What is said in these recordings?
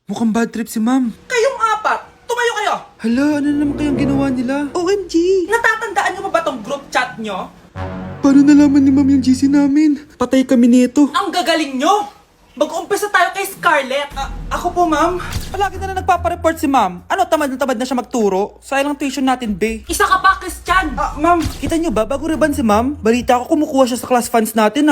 Mukhang bad trip si ma'am. Kayong apat, tumayo kayo! Hala, ano na naman kayang ginawa nila? OMG! Natatandaan nyo ba tong group chat nyo? Paano nalaman ni ma'am yung GC namin? Patay kami nito. Ang gagaling nyo! Mag-uumpisa tayo kay Scarlett. Ako po, ma'am. Palagi na nagpapareport si ma'am. Ano, tamad na siya magturo? Sayang tuition natin, be. Isa ka pa, Christian! Ma'am, kita nyo ba, bago reban si ma'am, balita ko kumukuha siya sa class funds natin,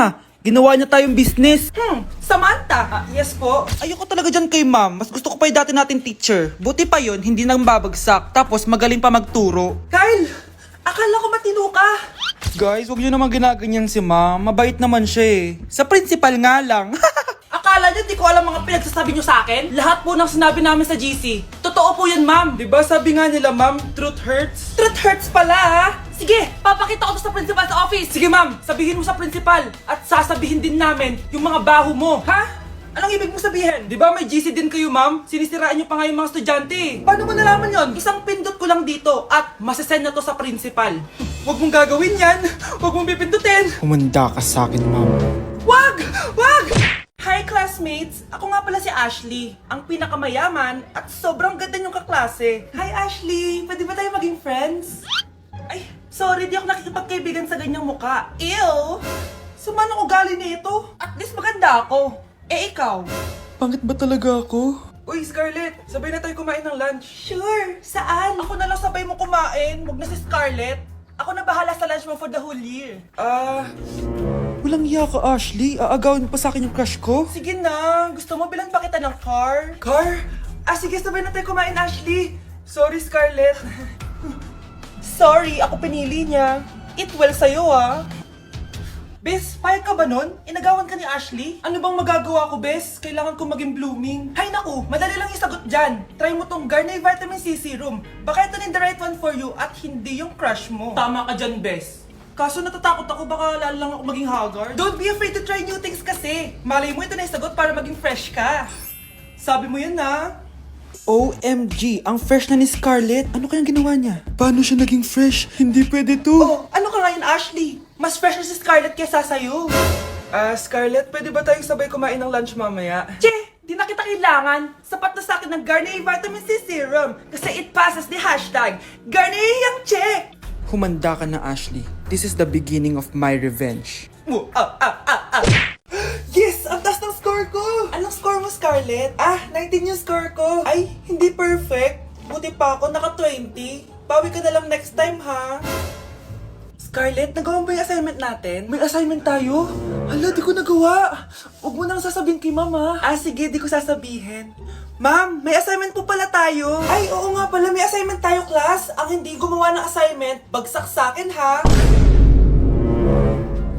Ginawa niya tayong business. Samantha. Yes po. Ayoko talaga dyan kay ma'am. Mas gusto ko pa yung dati natin teacher. Buti pa yun, hindi nang babagsak. Tapos magaling pa magturo. Kyle! Akala ko matino ka. Guys, huwag nyo naman ginaganyan si ma'am. Mabait naman siya eh. Sa principal nga lang. Akala nyo, di ko alam mga pinagsasabi nyo sa akin? Lahat po ng sinabi namin sa GC. Totoo po yan, ma'am. Diba sabi nga nila, ma'am, truth hurts? Truth hurts pala, Sige, papakita ko to sa principal sa office. Sige, ma'am, sabihin mo sa principal. At sasabihin din namin yung mga baho mo. Ha? Anong ibig mo sabihin? Di ba may GC din kayo, ma'am? Sinisiraan nyo pa nga yung mga estudyante. Paano mo nalaman yon? Isang pindot ko lang dito at masasend na to sa principal. Huwag mong gagawin yan. Huwag mong pipindutin. Humanda ka sa akin, ma'am. Wag! Wag! Hi classmates! Ako nga pala si Ashley, ang pinakamayaman at sobrang ganda niyong kaklase. Hi Ashley! Pwede ba tayo maging friends? Ay, sorry, di ako nakikipagkaibigan sa ganyang muka. Ew! Suman ang ugali nito. At least maganda ako. Eh ikaw? Pangit ba talaga ako? Uy, Scarlett, sabay na tayo kumain ng lunch. Sure, saan? Ako na lang sabay mo kumain, wag na si Scarlett. Ako na bahala sa lunch mo for the whole year. Walang iya ka, Ashley. Aagawin mo pa sa akin yung crush ko. Sige na, gusto mo bilan pa kita ng car? Car? Sige, sabay na tayo kumain, Ashley. Sorry, Scarlett. Sorry, ako pinili niya. Eat well sa'yo, Bes, payag ka ba nun? Inagawan ka ni Ashley? Ano bang magagawa ko, Bes? Kailangan ko maging blooming. Hay naku, madali lang yung sagot dyan. Try mo tong Garnier Vitamin C Serum. Baka ito na the right one for you at hindi yung crush mo. Tama ka dyan, Bes. Kaso natatakot ako, baka lalo lang ako maging haggard. Don't be afraid to try new things kasi. Malay mo ito na yung sagot para maging fresh ka. Sabi mo yun na. OMG, ang fresh na ni Scarlett. Ano kayang ginawa niya? Paano siya naging fresh? Hindi pwede to. Oh, ano ka ngayon, Ashley? Mas fresh na si Scarlett kesa sa'yo. Scarlett, pwede ba tayong sabay kumain ng lunch mamaya? Che, di na kita kailangan. Sapat na sa akin ng Garnier Vitamin C Serum. Kasi it passes the hashtag Garnier yang check. Humanda ka na, Ashley. This is the beginning of my revenge. Yes! Ang taas ng score ko! Anong score mo, Scarlett? 19 yung score ko. Ay, hindi perfect. Buti pa ako, naka 20. Bawi ka na lang next time, ha? Scarlett, nagawa mo yung assignment natin? May assignment tayo? Hala, di ko nagawa. Huwag mo nang sasabihin kay mama. Sige, di ko sasabihin. Ma'am, may assignment po pala tayo. Ay, oo nga pala, may assignment tayo, class. Ang hindi gumawa ng assignment, bagsak sa akin, ha?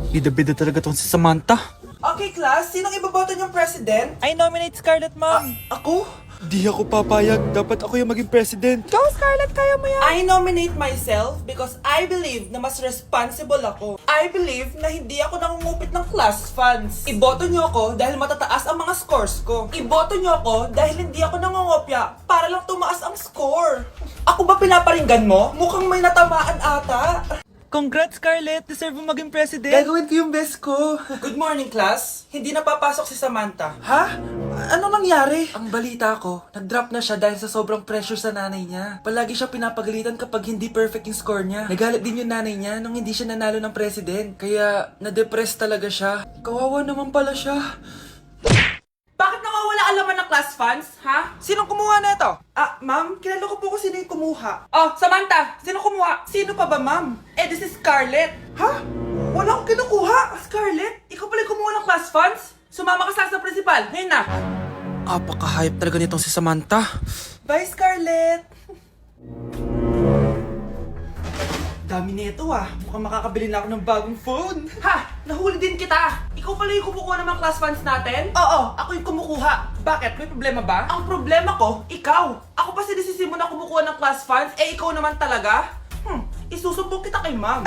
Bida-bida talaga tong si Samantha. Okay, class, sinong iboboto niyong president? I nominate Scarlett, ma'am. Ako? Di ako papayag. Dapat ako yung maging president. Go, Scarlett, kaya mo yan. I nominate myself because I believe na mas responsible ako. I believe na hindi ako nangungupit ng class funds. Iboto niyo ako dahil matataas ang mga scores ko. Iboto niyo ako dahil hindi ako nangungopya para lang tumaas ang score. Ako ba pinaparinggan mo? Mukhang may natamaan ata. Congrats, Scarlett. Deserve mo maging president. Gagawin ko yung best ko. Good morning, class. Hindi na papasok si Samantha. Ha? Ano nangyari? Ang balita ko, nag-drop na siya dahil sa sobrang pressure sa nanay niya. Palagi siya pinapagalitan kapag hindi perfect yung score niya. Nagalit din yung nanay niya nung hindi siya nanalo ng president. Kaya, na-depress talaga siya. Kawawa naman pala siya. Bakit nawawala alaman ng class funds, ha? Sinong kumuha na ito? Ma'am, kilala ko po kung sino yung kumuha. Oh, Samantha, sino kumuha? Sino pa ba, ma'am? This is Scarlett. Ha? Wala akong kinukuha. Scarlett, ikaw pala yung kumuha ng class funds? Sumama ka sa principal, ngayon na. Apaka-hype talaga nitong si Samantha. Bye, Scarlett. Dami nito Mukhang makakabili na ako ng bagong phone. Ha! Nahuli din kita! Ikaw pala yung kumukuha ng mga class funds natin? Oo, ako yung kumukuha. Bakit? May problema ba? Ang problema ko, ikaw. Ako pa sinisisi mo na kumukuha ng class funds, ikaw naman talaga? Isusumbong kita kay ma'am.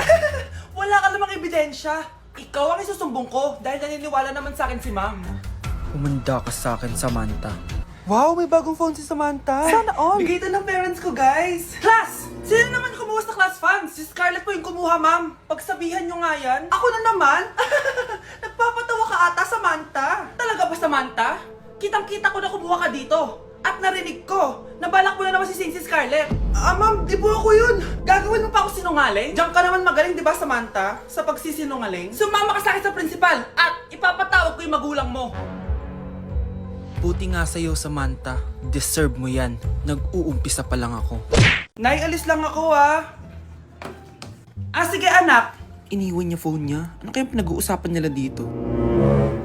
Wala ka namang ebidensya. Ikaw ang isusumbong ko dahil naniniwala naman sa akin si ma'am. Humanda ka sa akin, Samantha. Wow, may bagong phone si Samantha. Sana all. Bigay ito ng parents ko, guys. Class! Sino naman kumuha sa class funds? Si Scarlett po yung kumuha, ma'am. Pagsabihan nyo nga yan. Ako na naman? Nagpapatawa ka ata, Samantha. Talaga ba, Samantha? Kitang-kita ko na kumuha ka dito. At narinig ko, nabalak mo na naman si Scarlett. Ma'am, di po ako yun. Gagawin mo pa ako sinungaling? Diyan ka naman magaling, di ba, Samantha? Sa pagsisinungaling? Sumama ka sa akin sa principal at ipapatawag ko yung magulang mo. Buti nga sa'yo, Samantha. Deserve mo yan. Nag-uumpisa pa lang ako. Nay, alis lang ako, sige, anak. Iniwan niya phone niya. Ano kayang pinag-uusapan nila dito?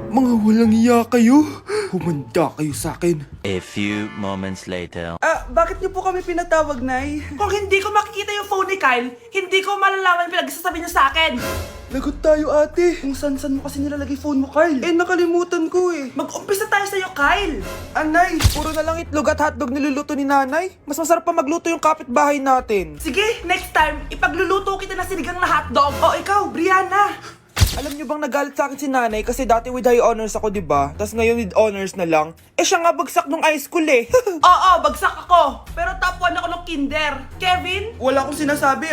Mga walang iya kayo. Humanda kayo sa akin. A few moments later. Bakit niyo po kami pinatawag, Nay? Kung hindi ko makikita yung phone ni Kyle, hindi ko malalaman pinagsasabi niyo sa akin. Lagot tayo, ate. Kung san-san mo kasi nilalagay phone mo, Kyle. Nakalimutan ko eh. Mag-umpisa tayo sa'yo, Kyle. Nay, puro na lang itlog at hotdog niluluto ni nanay. Mas masarap pa magluto yung kapitbahay natin. Sige, next time, ipagluluto kita ng sinigang na hotdog. O ikaw, Brianna. Alam niyo bang nagalit sa akin si nanay kasi dati with high honors ako, diba? Tapos ngayon with honors na lang. Siya nga bagsak nung high school eh. Oo, bagsak ako. Pero top 1 ako nung kinder. Kevin? Wala akong sinasabi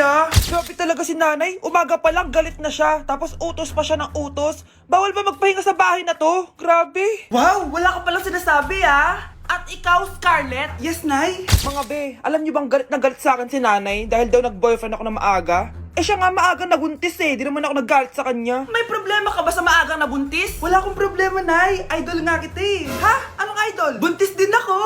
Grabe talaga si nanay. Umaga pa lang galit na siya. Tapos utos pa siya ng utos. Bawal ba magpahinga sa bahay na to? Grabe. Wow, wala ka palang sinasabi At ikaw, Scarlett? Yes, Nay. Mga be, alam niyo bang galit na galit sa akin si nanay dahil daw nag-boyfriend ako na maaga? Siya nga maagang nabuntis eh. Di naman ako naggalit sa kanya. May problema ka ba sa maagang nabuntis? Wala akong problema, Nay. Idol nga kita eh. Ha? Anong idol? Buntis din ako.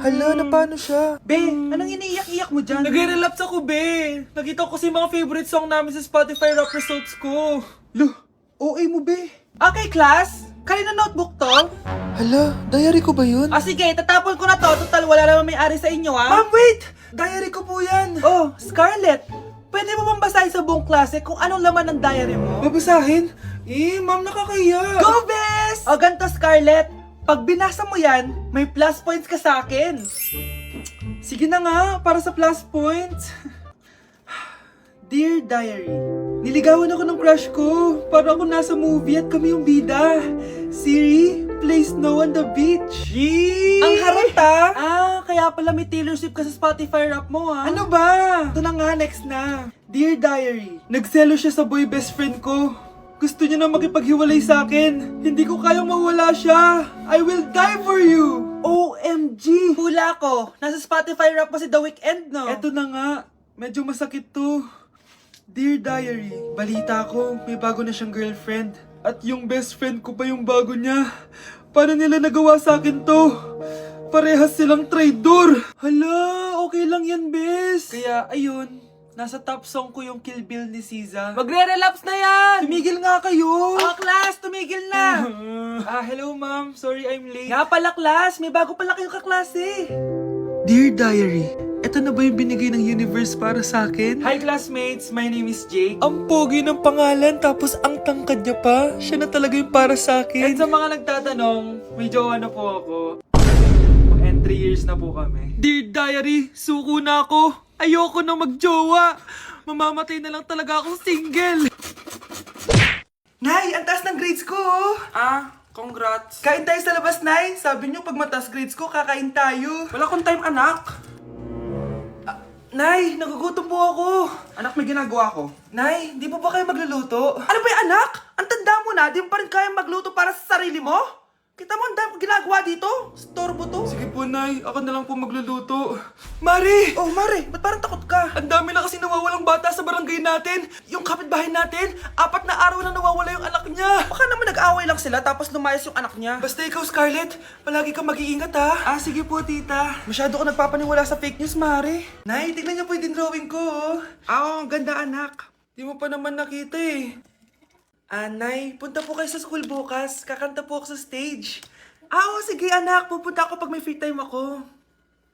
Hala, na paano siya? Be, anong iniiyak-iyak mo dyan? Nagre-relapse ako, be. Nakita ko kasi mga favorite song namin sa Spotify rap results ko. Loh, OA mo, be. Okay, class. Kanina notebook to? Hala, diary ko ba yun? Sige, tatapon ko na to. Total, wala naman may-ari sa inyo, Ma'am, wait! Diary ko po yan. Oh, Scarlett. Pwede mo bang basahin sa buong klase kung anong laman ng diary mo? Babasahin? Ma'am, nakakahiya. Go, Bes! O, ganito, Scarlett. Pag binasa mo yan, may plus points ka sa akin. Sige na nga, para sa plus points. Dear Diary, niligawan ako ng crush ko. Para ako nasa movie at kami yung bida. Siri, play Snow on the Beach. Yee! Ang harap kaya pala may Taylor Swift ka sa Spotify rap mo Ano ba? Ito na nga, next na. Dear Diary, nagselo siya sa boy best friend ko. Gusto niya na makipaghiwalay sa akin. Hindi ko kayang mawala siya. I will die for you. OMG! Hula ko. Nasa Spotify rap pa si The Weeknd, no? Eto na nga. Medyo masakit to. Dear Diary, balita ko, may bago na siyang girlfriend. At yung best friend ko pa yung bago niya. Paano nila nagawa sa akin to? Parehas silang traitor. Hala, okay lang yan, bes. Kaya, ayun, nasa top song ko yung Kill Bill ni SZA. Magre-relapse na yan! Tumigil nga kayo! Class, tumigil na! Hello ma'am, sorry I'm late. Nga pala, class, may bago pala kayong kaklase. Dear Diary, eto na ba yung binigay ng universe para sa akin? Hi classmates, my name is Jake. Ang pogi ng pangalan tapos ang tangkad niya pa. Siya na talaga yung para sa akin. At sa mga nagtatanong, may jowa na po ako. And 3 years na po kami. Dear Diary, suko na ako. Ayoko na magjowa. Mamamatay na lang talaga akong single. Nay, ang taas ng grades ko congrats. Kain tayo sa labas, Nay. Sabi niyo pag mataas grades ko, kakain tayo. Wala akong time, anak. Nay, nagugutom po ako. Anak, may ginagawa ko. Nay, di po ba kayo magluluto? Ano ba yung anak? Ang tanda mo na, di mo pa rin kaya magluto para sa sarili mo? Kita mo ang dami kong ginagawa dito? Storbo to. Sige po, Nay. Ako na lang po magluluto. Mari! Oh, Mari, ba't parang takot ka? Ang dami na kasi nawawalang bata sa barangay natin. Yung kapitbahay natin, 4 na araw na nawawala yung anak niya. Baka naman nag-away lang sila tapos lumayas yung anak niya. Basta ikaw, Scarlett, palagi kang mag-iingat sige po, tita. Masyado ko nagpapaniwala sa fake news, Mari. Nay, tignan niyo po yung drawing ko. Ang ganda, anak. Di mo pa naman nakita eh. Nay, punta po kayo sa school bukas. Kakanta po ako sa stage. Sige anak. Pupunta ako pag may free time ako.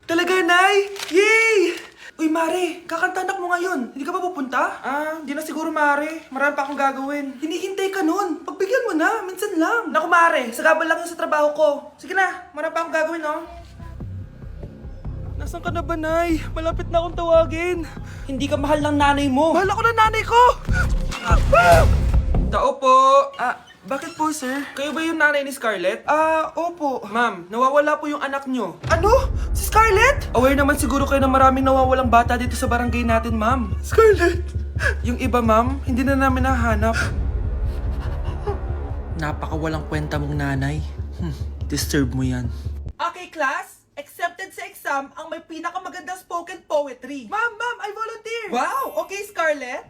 Talaga, Nay? Yay! Uy, Mare, kakanta anak mo ngayon. Hindi ka ba pupunta? Hindi na siguro, Mare. Marami pa akong gagawin. Hinihintay ka nun. Pagbigyan mo na. Minsan lang. Naku, Mare. Sagabal lang yun sa trabaho ko. Sige na. Marami pa akong gagawin, Nasaan ka na ba, Nay? Malapit na akong tawagin. Hindi ka mahal ng nanay mo. Mahal ako ng nanay ko! Tao po. Bakit po, sir? Kayo ba yung nanay ni Scarlett? Opo. Ma'am, nawawala po yung anak nyo. Ano? Si Scarlett? Aware naman siguro kayo na maraming nawawalang bata dito sa barangay natin, ma'am. Scarlett? Yung iba, ma'am, hindi na namin nahanap. Napakawalang kwenta mong nanay. Disturb mo yan. Okay, class? Accepted sa exam ang may pinakamagandang spoken poetry. Ma'am, I volunteer! Wow! Okay, Scarlett?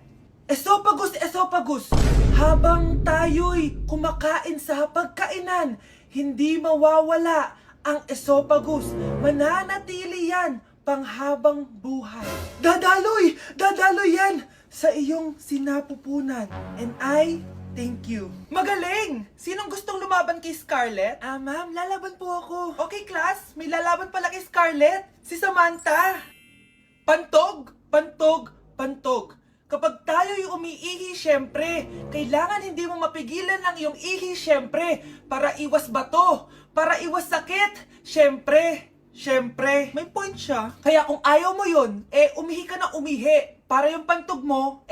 Esophagus. Habang tayo'y kumakain sa pagkainan, hindi mawawala ang esophagus. Mananatili yan panghabang buhay. Dadaloy yan sa iyong sinapupunan. And I thank you. Magaling! Sinong gustong lumaban kay Scarlett? Ma'am, lalaban po ako. Okay, class. May lalaban pala kay Scarlett. Si Samantha. Pantog. Kapag tayo'y umiihi, syempre, kailangan hindi mo mapigilan ang iyong ihi, syempre, para iwas bato, para iwas sakit, syempre, may point siya. Kaya kung ayaw mo yun, umihi ka na umihi, para yung pantog mo,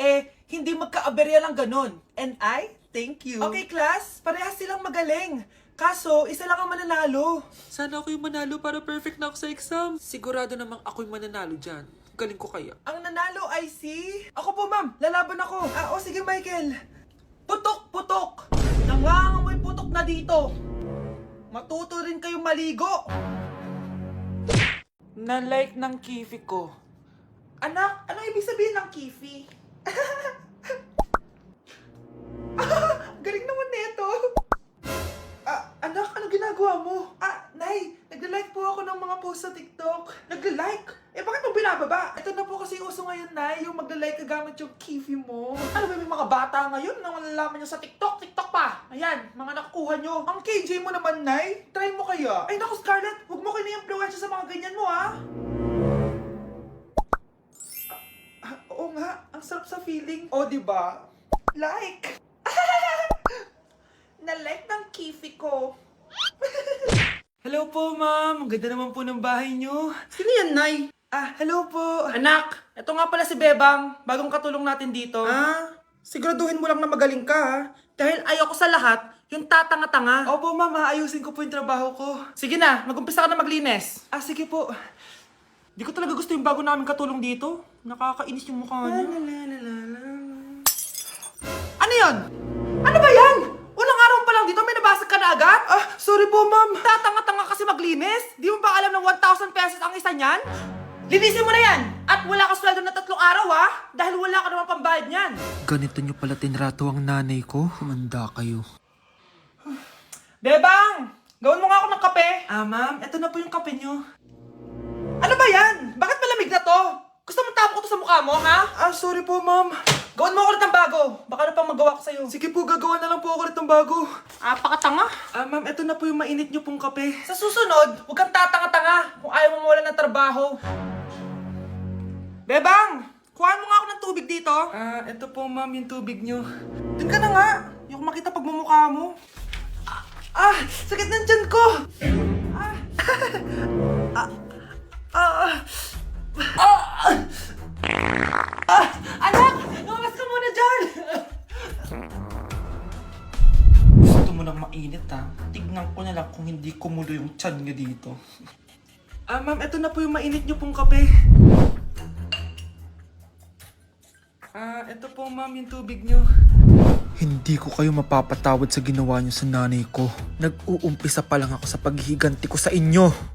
hindi magkaaberya lang ganun. And I thank you. Okay, class, parehas silang magaling. Kaso, isa lang ang mananalo. Sana ako yung manalo para perfect na ako sa exam. Sigurado namang ako yung mananalo dyan. Galing ko kaya. Ang nanalo ay si... Ako po, ma'am. Lalaban ako. Sige, Michael. Putok. Nangangamoy putok na dito. Matuto rin kayong maligo. Na-like ng kifi ko. Anak, anong ibig sabihin ng kifi? Galing naman nito. Anak, ano ginagawa mo? Nay, nagla-like po ako ng mga post sa TikTok. Nagla-like? Bakit mo binababa? Ito na po kasi uso ngayon, Nay, yung magla-like ka gamit yung kifi mo. Ano ba, may mga bata ngayon na malalaman nyo sa TikTok? TikTok pa! Ayan, mga nakukuha nyo. Ang KJ mo naman, Nay. Try mo kaya. Ay, naku, Scarlett, huwag mo kayo na-influensya sa mga ganyan mo, ha? Oo nga, ang sarap sa feeling. O, diba? Like! Na-like ng kifi ko. Hello po, ma'am. Ang ganda naman po ng bahay nyo. Sino yan, Nay? Hello po. Anak, ito nga pala si Bebang. Bagong katulong natin dito. Siguraduhin mo lang na magaling ka, ha? Dahil ayoko sa lahat, yung tatanga-tanga. Opo, ma'am. Ayusin ko po yung trabaho ko. Sige na, mag-umpisa ka na maglinis. Sige po. Di ko talaga gusto yung bago namin katulong dito. Nakakainis yung mukha niya. Ano yun? Ano ba yan? Unang araw pa lang dito, may nabasag ka na agad? Sorry po, ma'am. Tatanga-tanga kasi maglinis? Di mo ba alam na 1,000 pesos ang isa niyan? Linisin mo na yan! At wala ka sweldo na 3 araw, ha? Dahil wala ka naman pambayad niyan. Ganito nyo pala tinrato ang nanay ko. Humanda kayo. Bebang! Gawin mo nga ako ng kape. Ma'am, eto na po yung kape nyo. Ano ba yan? Bakit malamig na to? Gusto mo tapo ko to sa mukha mo, ha? Sorry po, ma'am. Gawin mo ako ulit ng bago. Baka na pang magawa ko sa'yo. Sige po, gagawa na lang po ako ulit ng bago. Pakatanga. Ma'am, eto na po yung mainit nyo pong kape. Sa susunod, huwag kang tatanga-tanga kung ayaw mo mawala ng trabaho. Bebang! Kuhaan mo nga ako ng tubig dito. Eto po, ma'am, yung tubig nyo. Doon ka na nga. Yung makita pagmumukha mo. Sakit ng tiyan ko. Anak! Lumabas ka muna dyan! Gusto mo nang mainit, ha? Tignan ko na lang kung hindi kumulo yung tiyan nyo dito. Ma'am, eto na po yung mainit nyo pong kape. Eto po, ma'am, yung tubig nyo. Hindi ko kayo mapapatawad sa ginawa nyo sa nanay ko. Nag-uumpisa pa lang ako sa paghihiganti ko sa inyo.